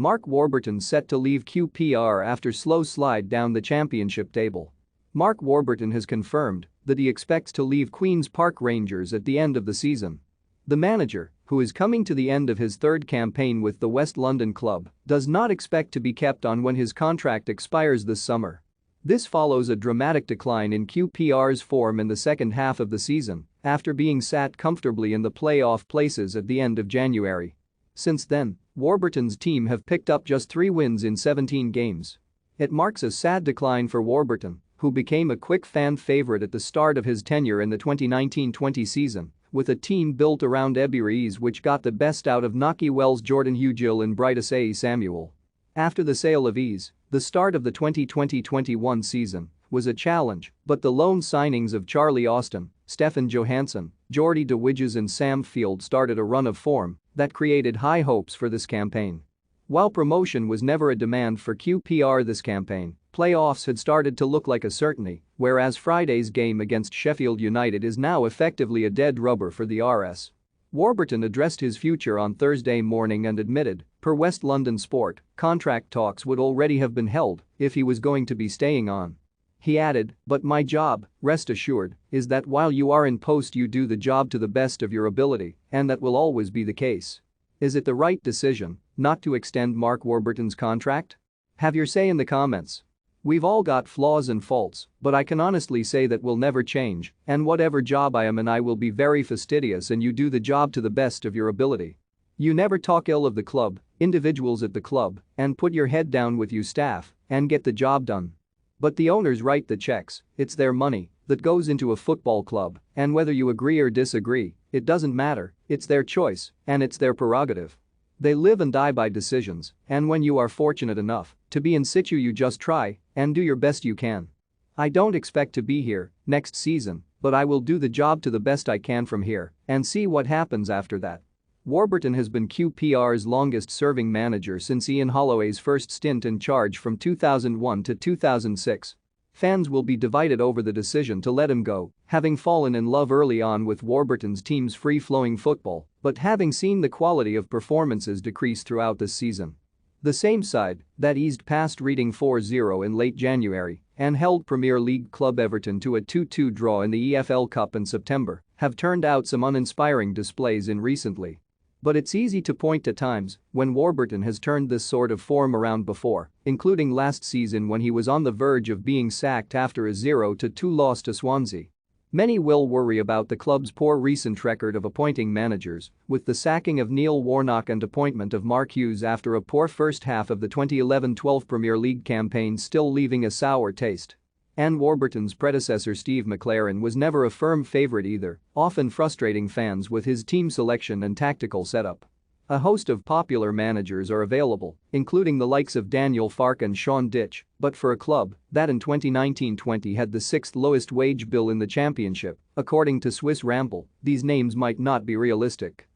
Mark Warburton set to leave QPR after slow slide down the championship table. Mark Warburton has confirmed that he expects to leave Queen's Park Rangers at the end of the season. The manager, who is coming to the end of his third campaign with the West London club, does not expect to be kept on when his contract expires this summer. This follows a dramatic decline in QPR's form in the second half of the season, after being sat comfortably in the playoff places at the end of January. Since then, Warburton's team have picked up just 3 wins in 17 games. It marks a sad decline for Warburton, who became a quick fan favorite at the start of his tenure in the 2019-20 season, with a team built around Ebbie Rees which got the best out of Nahki Wells, Jordan Hugill and Bright Samuel. After the sale of Ease, the start of the 2020-21 season was a challenge, but the loan signings of Charlie Austin, Stefan Johansson, Jordy de Widges and Sam Field started a run of form that created high hopes for this campaign. While promotion was never a demand for QPR this campaign, playoffs had started to look like a certainty, whereas Friday's game against Sheffield United is now effectively a dead rubber for the RS. Warburton addressed his future on Thursday morning and admitted, per West London Sport, contract talks would already have been held if he was going to be staying on. He added, "But my job, rest assured, is that while you are in post you do the job to the best of your ability, and that will always be the case." Is it the right decision not to extend Mark Warburton's contract? Have your say in the comments. We've all got flaws and faults, but I can honestly say that will never change, and whatever job I am in I will be very fastidious and you do the job to the best of your ability. You never talk ill of the club, individuals at the club, and put your head down with you staff and get the job done. But the owners write the checks, it's their money that goes into a football club, and whether you agree or disagree, it doesn't matter, it's their choice, and it's their prerogative. They live and die by decisions, and when you are fortunate enough to be in situ you just try and do your best you can. I don't expect to be here next season, but I will do the job to the best I can from here and see what happens after that. Warburton has been QPR's longest-serving manager since Ian Holloway's first stint in charge from 2001 to 2006. Fans will be divided over the decision to let him go, having fallen in love early on with Warburton's team's free-flowing football, but having seen the quality of performances decrease throughout this season. The same side that eased past Reading 4-0 in late January and held Premier League club Everton to a 2-2 draw in the EFL Cup in September have turned out some uninspiring displays in recently. But it's easy to point to times when Warburton has turned this sort of form around before, including last season when he was on the verge of being sacked after a 0-2 loss to Swansea. Many will worry about the club's poor recent record of appointing managers, with the sacking of Neil Warnock and appointment of Mark Hughes after a poor first half of the 2011-12 Premier League campaign still leaving a sour taste. And Warburton's predecessor Steve McLaren was never a firm favourite either, often frustrating fans with his team selection and tactical setup. A host of popular managers are available, including the likes of Daniel Farke and Sean Dyche, but for a club that in 2019-20 had the 6th lowest wage bill in the championship, according to Swiss Ramble, these names might not be realistic.